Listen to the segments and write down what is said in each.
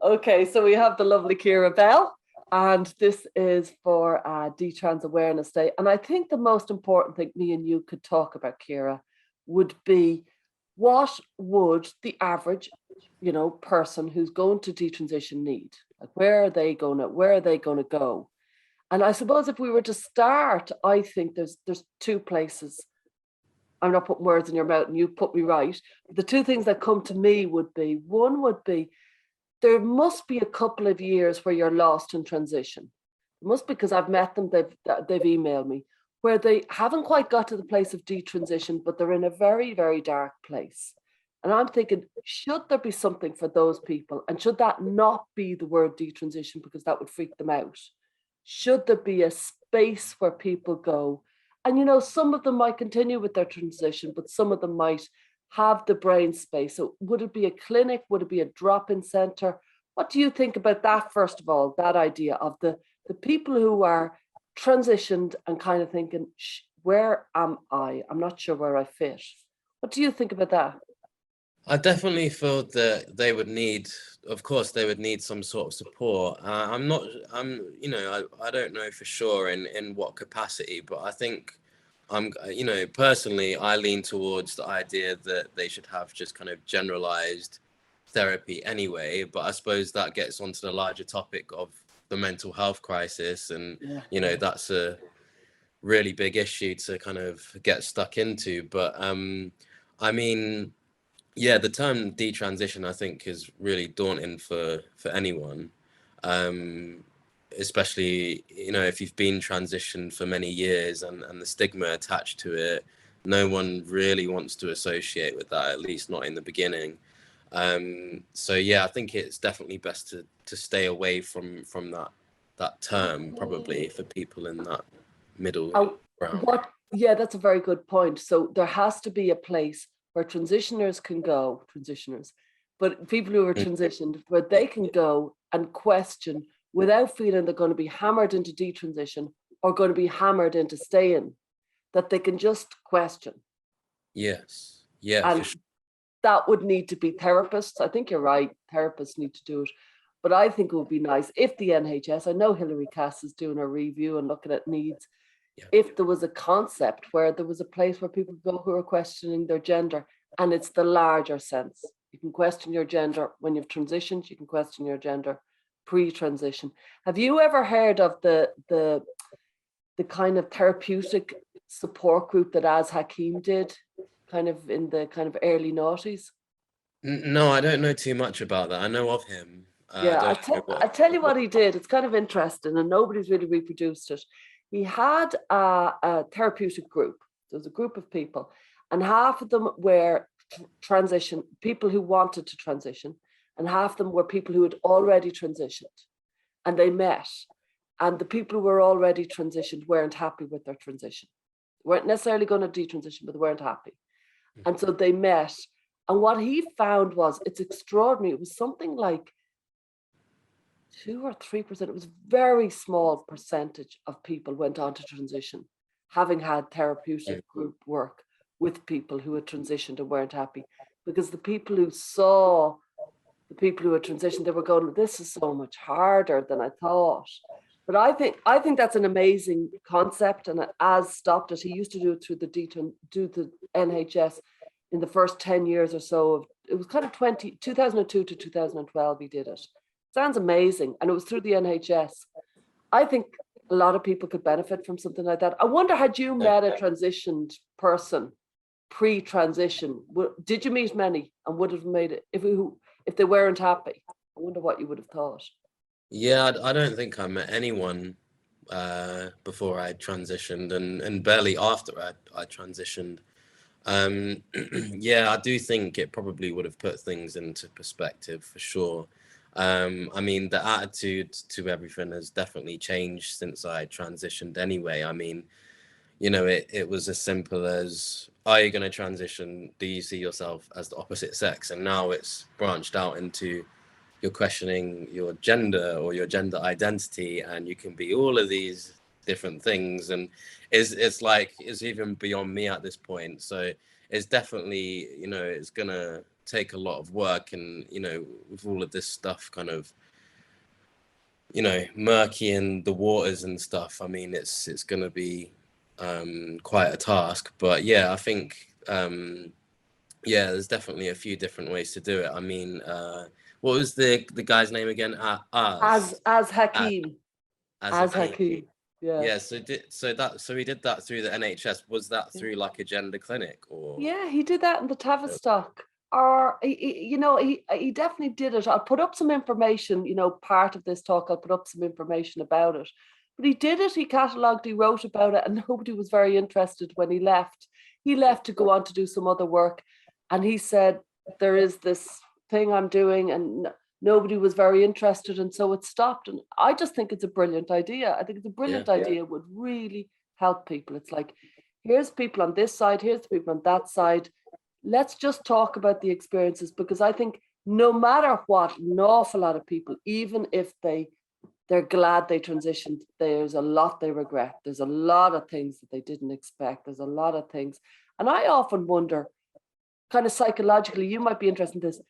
Okay, so we have the lovely Keira Bell, and this is for Detrans Awareness Day. And I think the most important thing me and you could talk about, Keira, would be what would the average, person who's going to detransition need? Like, where are they going to go? And I suppose if we were to start, I think there's two places. I'm not putting words in your mouth and you put me right. The two things that come to me would be, one would be, there must be a couple of years where you're lost in transition. It must be, because I've met them, they've emailed me, where they haven't quite got to the place of detransition, but they're in a very, very dark place. And I'm thinking, should there be something for those people? And should that not be the word detransition, because that would freak them out? Should there be a space where people go? And some of them might continue with their transition, but some of them might have the brain space. So would it be a clinic? Would it be a drop-in center? What do you think about that, first of all, that idea of the people who are transitioned and kind of thinking, where am I? I'm not sure where I fit. What do you think about that? I definitely feel that they would need, of course, they would need some sort of support. I don't know for sure in what capacity, but I think personally, I lean towards the idea that they should have just kind of generalized therapy anyway. But I suppose that gets onto the larger topic of the mental health crisis. And, that's a really big issue to kind of get stuck into. But yeah, the term detransition, I think, is really daunting for anyone, especially, if you've been transitioned for many years and the stigma attached to it. No one really wants to associate with that, at least not in the beginning. So, yeah, I think it's definitely best to stay away from that term, probably, for people in that middle ground. Yeah, that's a very good point. So there has to be a place where transitioners can go, but people who are transitioned, where they can go and question without feeling they're going to be hammered into detransition or going to be hammered into staying, that they can just question. Yes. Yeah, and for sure. That would need to be therapists. I think you're right. Therapists need to do it. But I think it would be nice if the NHS, I know Hilary Cass is doing a review and looking at needs, if there was a concept where there was a place where people go who are questioning their gender, and it's the larger sense. You can question your gender when you've transitioned, you can question your gender pre-transition. Have you ever heard of the kind of therapeutic support group that Az Hakim did, kind of in the kind of early noughties? No, I don't know too much about that. I know of him. Yeah, I'll tell you what he did. It's kind of interesting, and nobody's really reproduced it. He had a therapeutic group. There was a group of people, and half of them were transition people who wanted to transition, and half of them were people who had already transitioned. And they met, and the people who were already transitioned weren't happy with their transition. They weren't necessarily going to detransition, but they weren't happy. And so they met. And what he found was, it's extraordinary. It was something like 2 or 3%. It was a very small percentage of people went on to transition, having had therapeutic group work with people who had transitioned and weren't happy. Because the people who saw the people who had transitioned, they were going, this is so much harder than I thought. But I think that's an amazing concept. And Az stopped it. He used to do it through the NHS in the first 10 years or so. It was kind of 2002 to 2012 he did it. Sounds amazing. And it was through the NHS. I think a lot of people could benefit from something like that. I wonder, had you met a transitioned person pre-transition, did you meet many, and would have made it if they weren't happy? I wonder what you would have thought. Yeah, I don't think I met anyone before I transitioned, and barely after I transitioned. Yeah, I do think it probably would have put things into perspective for sure. The attitude to everything has definitely changed since I transitioned anyway. It was as simple as, are you going to transition? Do you see yourself as the opposite sex? And now it's branched out into, you're questioning your gender or your gender identity, and you can be all of these different things. And it's even beyond me at this point. So it's definitely, you know, it's gonna take a lot of work, and you know, with all of this stuff kind of, you know, murky in the waters and stuff, I mean, it's gonna be quite a task. But yeah, I think yeah, there's definitely a few different ways to do it. I mean, what was the guy's name again? As Hakeem. As Hakeem. Hakeem. Yeah. Yeah, so he did that through the NHS. Was that through like a gender clinic, or? Yeah, he did that in the Tavistock. Or you know, he definitely did it. I'll put up some information, you know, part of this talk, I'll put up some information about it. But he did it, he catalogued, he wrote about it, and nobody was very interested when he left. He left to go on to do some other work. And he said, there is this thing I'm doing, and nobody was very interested. And so it stopped. And I just think it's a brilliant idea. I think it's a brilliant idea. It would really help people. It's like, here's people on this side, here's the people on that side. Let's just talk about the experiences, because I think no matter what, an awful lot of people, even if they're glad they transitioned, there's a lot they regret. There's a lot of things that they didn't expect. There's a lot of things. And I often wonder, kind of psychologically, you might be interested in this.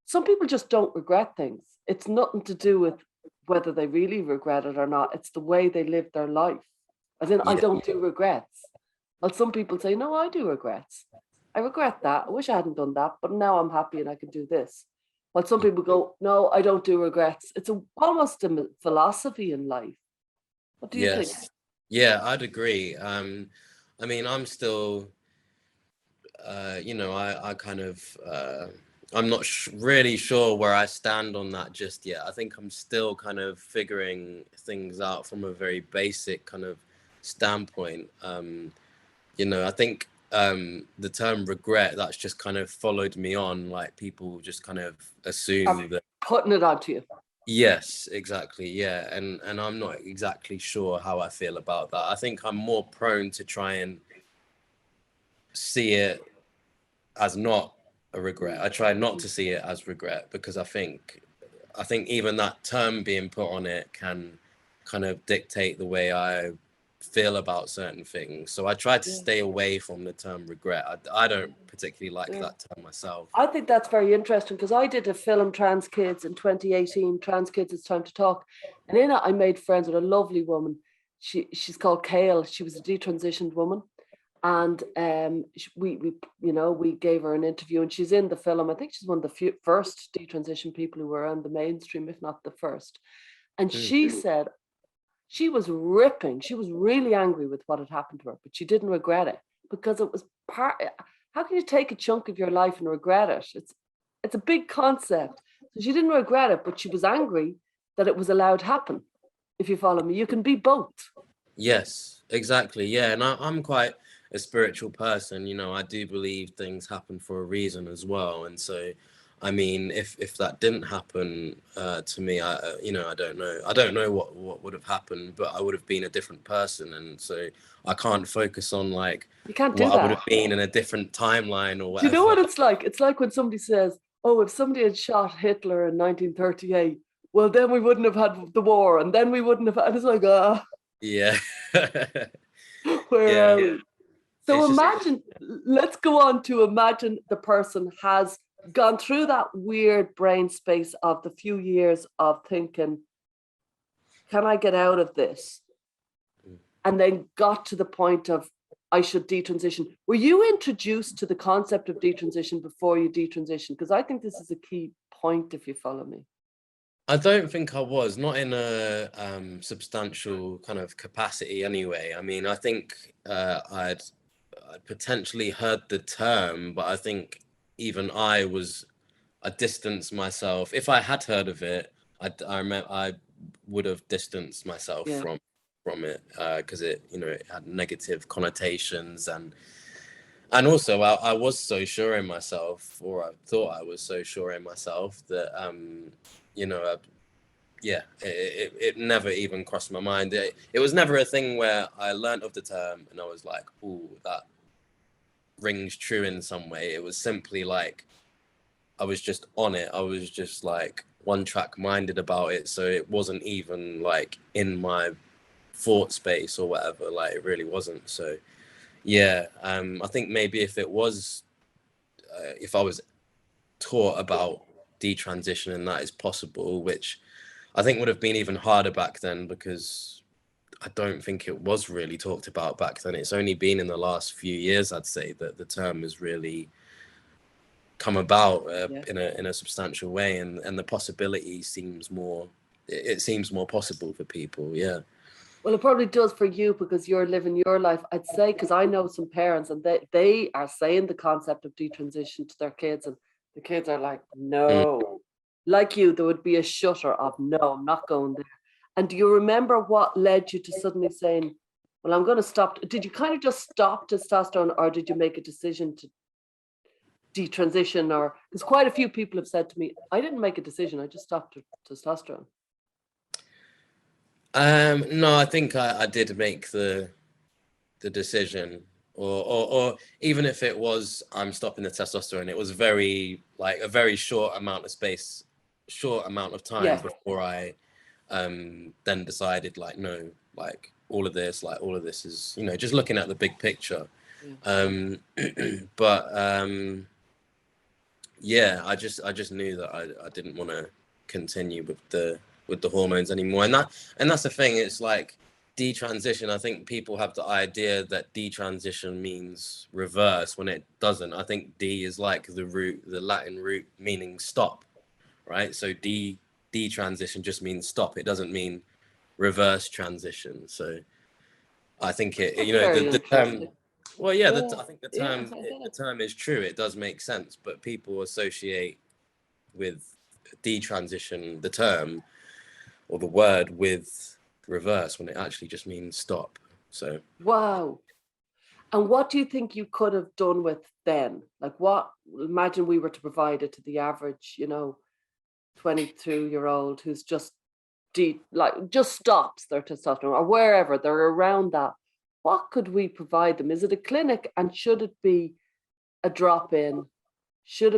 Some people just don't regret things. It's nothing to do with whether they really regret it or not. It's the way they live their life. As in, I don't do regrets. Well, some people say, no, I do regrets. I regret that. I wish I hadn't done that, but now I'm happy and I can do this. While some people go, no, I don't do regrets. It's almost a philosophy in life. What do you think? Yeah, I'd agree. I mean, I'm still, you know, I kind of, I'm not really sure where I stand on that just yet. I think I'm still kind of figuring things out from a very basic kind of standpoint. You know, I think the term regret, that's just kind of followed me on, like people just kind of assume that putting it onto you. Yes, exactly. Yeah. And I'm not exactly sure how I feel about that. I think I'm more prone to try and see it as not a regret. I try not to see it as regret, because I think even that term being put on it can kind of dictate the way I feel about certain things. So I try to stay away from the term regret. I don't particularly like that term myself. I think that's very interesting, because I did a film, Trans Kids, in 2018, Trans Kids It's Time to Talk. And in it, I made friends with a lovely woman. She's called Keira. She was a detransitioned woman. And we gave her an interview, and she's in the film. I think she's one of the first detransition people who were on the mainstream, if not the first. And she said she was ripping. She was really angry with what had happened to her, but she didn't regret it, because it was part. How can you take a chunk of your life and regret it? It's a big concept. So she didn't regret it, but she was angry that it was allowed to happen. If you follow me, you can be both. Yes, exactly. Yeah, and I'm quite a spiritual person. You know, I do believe things happen for a reason as well. And so, I mean, if that didn't happen to me, I don't know what would have happened, but I would have been a different person. And so I can't focus on like you can't do what that. I would have been in a different timeline or whatever. Do you know what it's like? It's like when somebody says, oh, if somebody had shot Hitler in 1938, well, then we wouldn't have had the war, and then we wouldn't have had, it's like, yeah. Where are we? So imagine, let's go on to imagine the person has gone through that weird brain space of the few years of thinking, can I get out of this? And then got to the point of, I should detransition. Were you introduced to the concept of detransition before you detransitioned? Because I think this is a key point, if you follow me. I don't think I was, not in a substantial kind of capacity anyway. I mean, I think I'd potentially heard the term, but I think even I distanced myself. If I had heard of it, I remember I would have distanced myself from it, because it had negative connotations, and also I was so sure in myself, or I thought I was so sure in myself that it never even crossed my mind. It was never a thing where I learned of the term and I was like, "Ooh, that rings true in some way." It was simply like I was just on it. I was just like one track minded about it. So it wasn't even like in my thought space or whatever. Like it really wasn't. So yeah, I think maybe if it was if I was taught about detransition and that is possible, which I think would have been even harder back then, because I don't think it was really talked about back then. It's only been in the last few years, I'd say, that the term has really come about in a substantial way, and the possibility seems more, it seems more possible for people. Yeah. Well, it probably does for you because you're living your life, I'd say, because I know some parents and they are saying the concept of detransition to their kids, and the kids are like, no. Like you, there would be a shutter of, no, I'm not going there. And do you remember what led you to suddenly saying, well, I'm going to stop? Did you kind of just stop testosterone, or did you make a decision to detransition? Or because quite a few people have said to me, I didn't make a decision, I just stopped testosterone. No, I think I did make the decision, or even if it was I'm stopping the testosterone, it was very like a very short amount of time before I then decided like, no, like all of this is, you know, just looking at the big picture. But yeah, I just knew that I didn't want to continue with the hormones anymore, and that's the thing. It's like detransition. I think people have the idea that detransition means reverse when it doesn't. I think D is like the Latin root meaning stop, right? So detransition just means stop. It doesn't mean reverse transition. So I think you know, the term. Well, yeah, I think the term is true. It does make sense, but people associate with detransition the term or the word with reverse when it actually just means stop. So wow. And what do you think you could have done with then? Like, what? Imagine we were to provide it to the average, you know, 22-year-old who's just just stops their testosterone, or wherever they're around that. What could we provide them? Is it a clinic, and should it be a drop-in? Should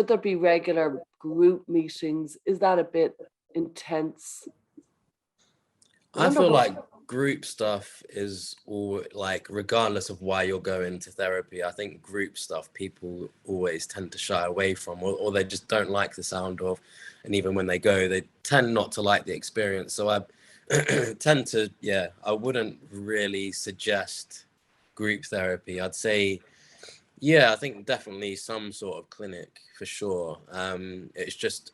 there be regular group meetings? Is that a bit intense? I feel like group stuff is all like, regardless of why you're going to therapy, I think group stuff people always tend to shy away from, or they just don't like the sound of, and even when they go, they tend not to like the experience. So I tend to, I wouldn't really suggest group therapy. I'd say, I think definitely some sort of clinic for sure. It's just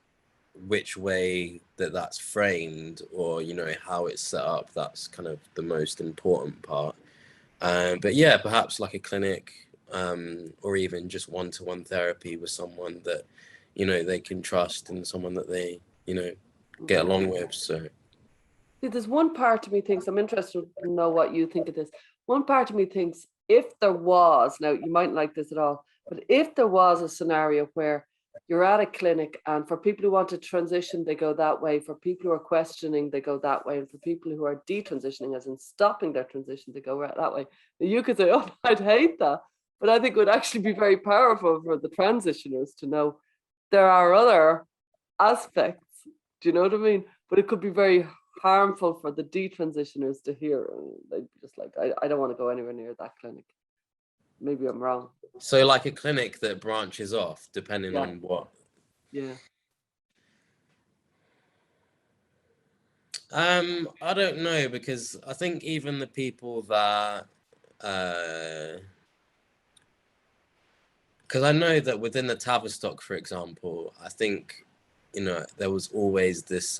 which way that's framed, or you know, how it's set up, that's kind of the most important part. But yeah, perhaps like a clinic, or even just one-to-one therapy with someone that, you know, they can trust, and someone that they, you know, get along with. So see, there's one part of me thinks, I'm interested to know what you think of this. One part of me thinks, if there was, now you mightn't like this at all, but if there was a scenario where you're at a clinic, and for people who want to transition, they go that way. For people who are questioning, they go that way. And for people who are detransitioning, as in stopping their transition, they go that way. Now you could say, oh, I'd hate that. But I think it would actually be very powerful for the transitioners to know there are other aspects. Do you know what I mean? But it could be very harmful for the detransitioners to hear. They'd be just like, I don't want to go anywhere near that clinic. Maybe I'm wrong. So like a clinic that branches off depending on what? Yeah. I don't know, because I think even the people that because I know that within the Tavistock, for example, I think, you know, there was always this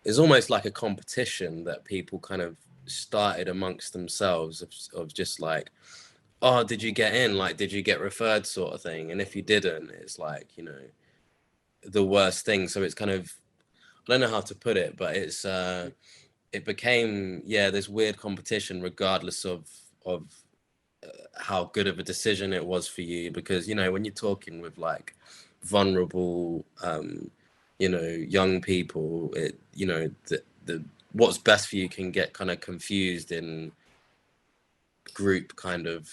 it's almost like a competition that people kind of started amongst themselves of just like, oh, did you get in? Like, did you get referred, sort of thing? And if you didn't, it's like, you know, the worst thing. So it's kind of, I don't know how to put it, but it's it became this weird competition, regardless of how good of a decision it was for you. Because, you know, when you're talking with like vulnerable you know, young people, it, you know, the what's best for you can get kind of confused in group kind of,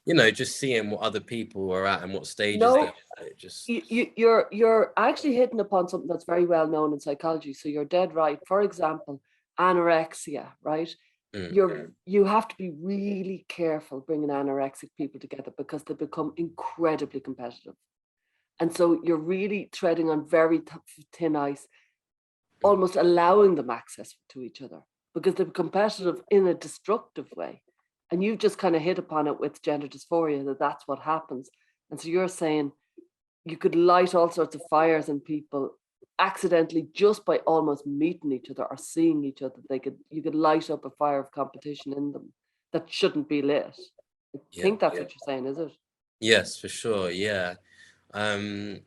you know, just seeing what other people are at and what stages they're at. It just you're actually hitting upon something that's very well known in psychology. So you're dead right. For example, anorexia, right? you have to be really careful bringing anorexic people together because they become incredibly competitive. And so you're really treading on very thin ice, almost allowing them access to each other because they're competitive in a destructive way. And you've just kind of hit upon it with gender dysphoria, that that's what happens. And so you're saying you could light all sorts of fires in people accidentally just by almost meeting each other or seeing each other. You could light up a fire of competition in them that shouldn't be lit. I think that's what you're saying, is it? Yes, for sure. Yeah. And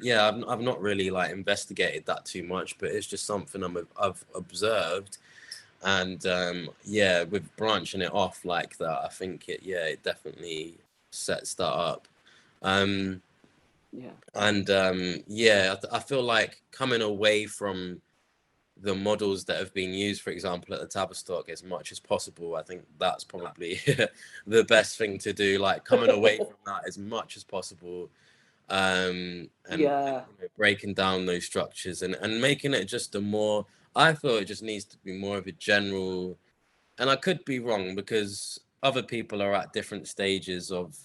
yeah, I've not really like investigated that too much, but it's just something I've observed. And yeah, with branching it off like that, I think it definitely sets that up. Yeah. And yeah, I feel like coming away from the models that have been used, for example, at the Tavistock as much as possible, I think that's probably the best thing to do. Like coming away from that as much as possible, and breaking down those structures and making it just a more. I feel it just needs to be more of a general, and I could be wrong because other people are at different stages of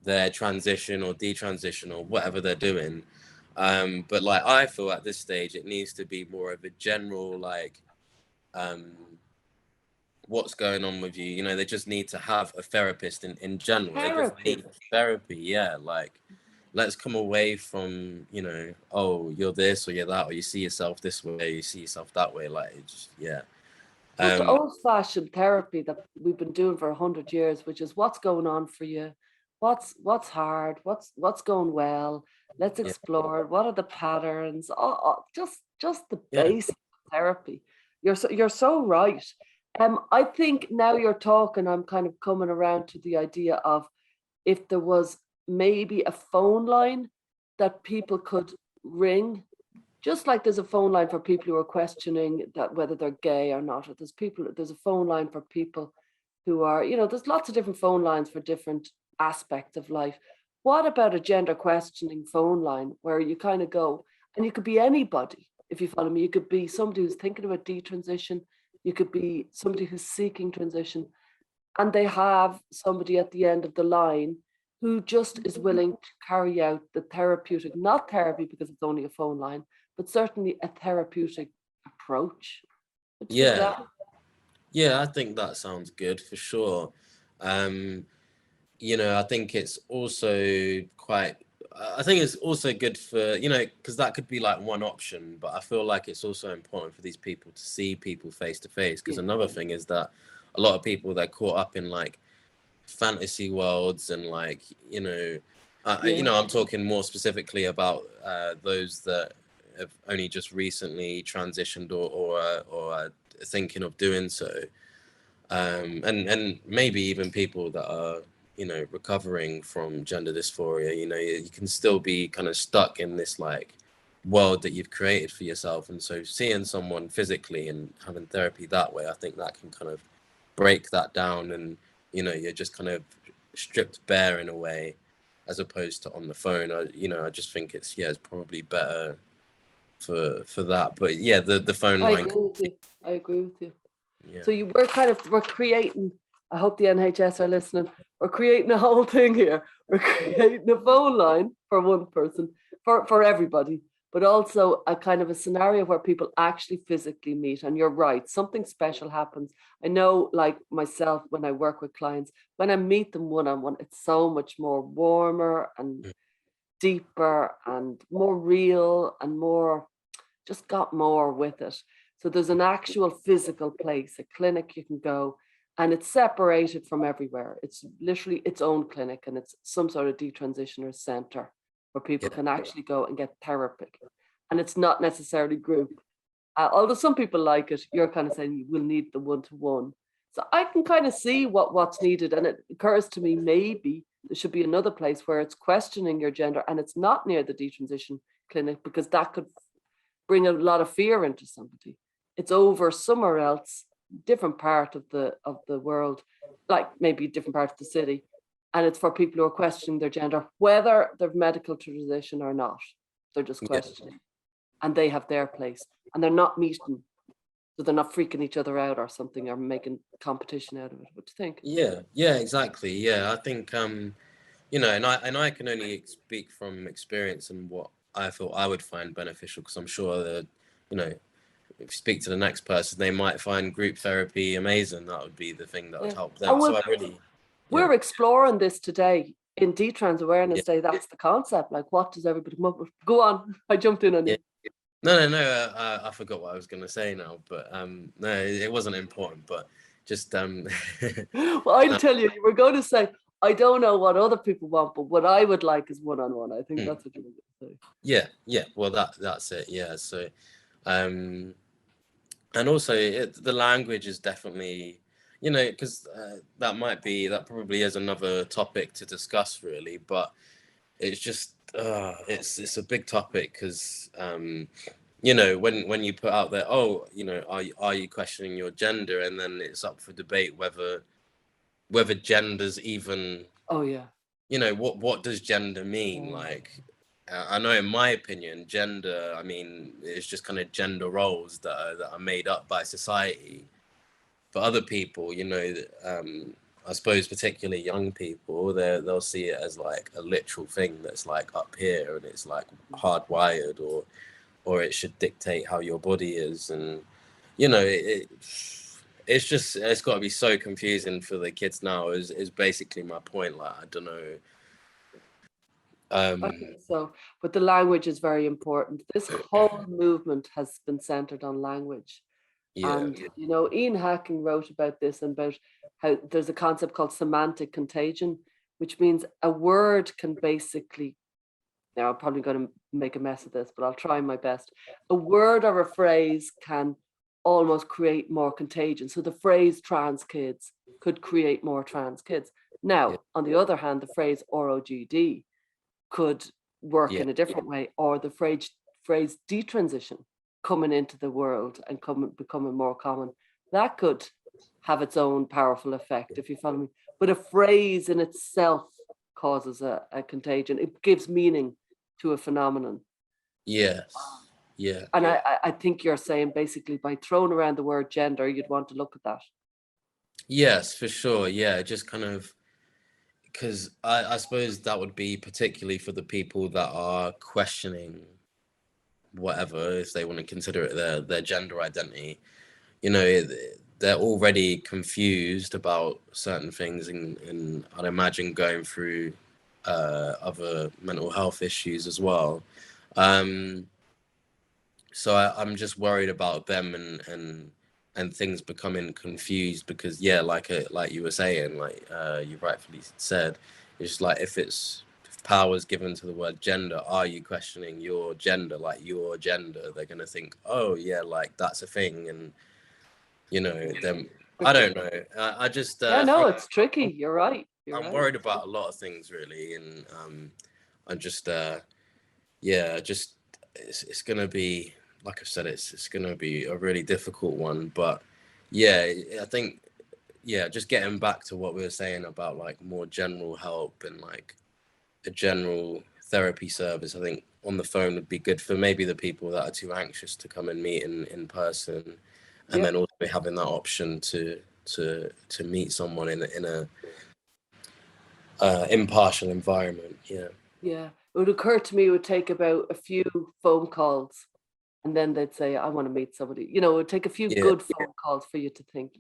their transition or detransition or whatever they're doing. But like I feel at this stage it needs to be more of a general like what's going on with you. You know, they just need to have a therapist in general. They just need therapy, yeah. Like let's come away from, you know, oh, you're this or you're that, or you see yourself this way, you see yourself that way. Like it just But the old-fashioned therapy that we've been doing for 100 years, which is what's going on for you, what's hard, what's going well, let's explore it. What are the patterns? Just the basic therapy. You're so right. I think now you're talking, I'm kind of coming around to the idea of if there was maybe a phone line that people could ring, just like there's a phone line for people who are questioning that whether they're gay or not. Or there's a phone line for people who are, there's lots of different phone lines for different aspects of life. What about a gender questioning phone line where you kind of go, and you could be anybody, if you follow me. You could be somebody who's thinking about detransition. You could be somebody who's seeking transition, and they have somebody at the end of the line who just is willing to carry out the therapeutic, not therapy because it's only a phone line, but certainly a therapeutic approach. yeah, I think that sounds good for sure. You know, I think it's also good for, you know, because that could be like one option, but I feel like it's also important for these people to see people face to face, because another thing is that a lot of people, they're caught up in like fantasy worlds and like, you know, I'm talking more specifically about those that have only just recently transitioned or thinking of doing so, and maybe even people that are, you know, recovering from gender dysphoria. You know, you can still be kind of stuck in this like world that you've created for yourself, and so seeing someone physically and having therapy that way, I think that can kind of break that down, and you know, you're just kind of stripped bare in a way, as opposed to on the phone. I just think it's probably better for that. But yeah, the phone line. I agree with you. So we're creating, I hope the NHS are listening, we're creating a whole thing here. We're creating a phone line for one person, for everybody, but also a kind of a scenario where people actually physically meet. And you're right, something special happens. I know, like myself, when I work with clients, when I meet them one-on-one, it's so much more warmer and deeper and more real and more, just got more with it. So there's an actual physical place, a clinic you can go, and it's separated from everywhere. It's literally its own clinic, and it's some sort of detransitioner center where people can actually go and get therapy. And it's not necessarily group. Although some people like it, you're kind of saying you will need the one-to-one. So I can kind of see what's needed. And it occurs to me, maybe there should be another place where it's questioning your gender, and it's not near the detransition clinic, because that could bring a lot of fear into somebody. It's over somewhere else, different part of the world, like maybe a different part of the city. And it's for people who are questioning their gender, whether they're medical transition or not. They're just questioning. And they have their place. And they're not meeting so they're not freaking each other out or something, or making competition out of it. What do you think? Yeah, exactly. Yeah, I think you know, and I can only speak from experience and what I thought I would find beneficial, because I'm sure that, you know, if you speak to the next person, they might find group therapy amazing. That would be the thing that would help them. And So I really, we're exploring this today in Detrans Awareness yeah. Day. That's the concept. Like, what does everybody come up with? Go on. I jumped in on you. No. I forgot what I was going to say now, but no, it wasn't important. But just Well, I'll tell you. You were going to say, I don't know what other people want, but what I would like is one-on-one. I think that's what you were going to say. Yeah. Well, that's it. Yeah. So, and also the language is definitely, you know, because that probably is another topic to discuss, really. But it's just it's a big topic, because you know, when you put out there, oh, you know, are you questioning your gender, and then it's up for debate whether gender's even, Oh yeah. you know, what does gender mean? Like, I know, in my opinion, gender, I mean, it's just kind of gender roles that are made up by society. For other people, you know, I suppose particularly young people, they'll see it as like a literal thing that's like up here, and it's like hardwired, or it should dictate how your body is. And you know, it's got to be so confusing for the kids now, is basically my point. Like, I don't know. I think so, but the language is very important. This whole movement has been centered on language. Yeah. And, you know, Ian Hacking wrote about this, and about how there's a concept called semantic contagion, which means a word can basically, now I'm probably going to make a mess of this, but I'll try my best. A word or a phrase can almost create more contagion. So the phrase trans kids could create more trans kids. Now, on the other hand, the phrase ROGD could work in a different way, or the phrase detransition coming into the world and becoming more common, that could have its own powerful effect, if you follow me. But a phrase in itself causes a contagion. It gives meaning to a phenomenon. Yes. Yeah. And I think you're saying basically by throwing around the word gender, you'd want to look at that. Yes, for sure. Yeah, just kind of, because I suppose that would be particularly for the people that are questioning whatever, if they want to consider it their gender identity. You know, they're already confused about certain things, and I'd imagine going through other mental health issues as well. So I'm just worried about them, and things becoming confused, because like you were saying, like you rightfully said, it's like, if power is given to the word gender, are you questioning your gender? Like, your gender, they're gonna think, oh yeah, like that's a thing. And you know, then I don't know. I just no, it's tricky. You're right. I'm worried about a lot of things, really. And I'm just just it's gonna be, like I said, it's gonna be a really difficult one. But I think just getting back to what we were saying about like more general help, and like a general therapy service, I think on the phone would be good for maybe the people that are too anxious to come and meet in person. And then also having that option to meet someone in a impartial environment. Yeah, it would occur to me it would take about a few phone calls, and then they'd say, I want to meet somebody. You know, it would take a few good phone calls for you to think,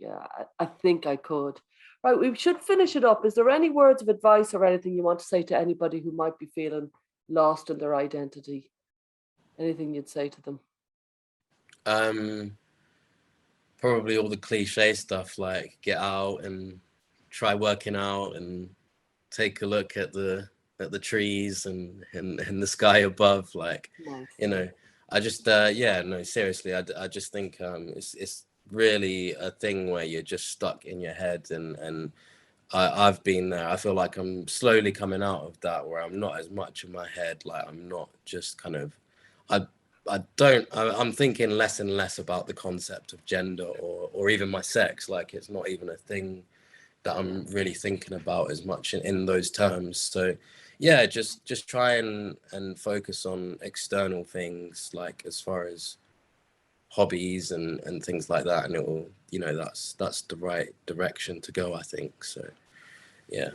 I think I could. Right, we should finish it up. Is there any words of advice or anything you want to say to anybody who might be feeling lost in their identity? Anything you'd say to them? Probably all the cliche stuff, like get out and try working out, and take a look at the trees and the sky above. Like, Nice. you know, I just no, seriously, I just think it's really a thing where you're just stuck in your head, and I've been there. I feel like I'm slowly coming out of that, where I'm not as much in my head. Like, I'm not just kind of, I'm thinking less and less about the concept of gender, or even my sex. Like, it's not even a thing that I'm really thinking about as much in those terms. So just try and focus on external things, like as far as hobbies and things like that, and it will, you know, that's the right direction to go, I think. So yeah.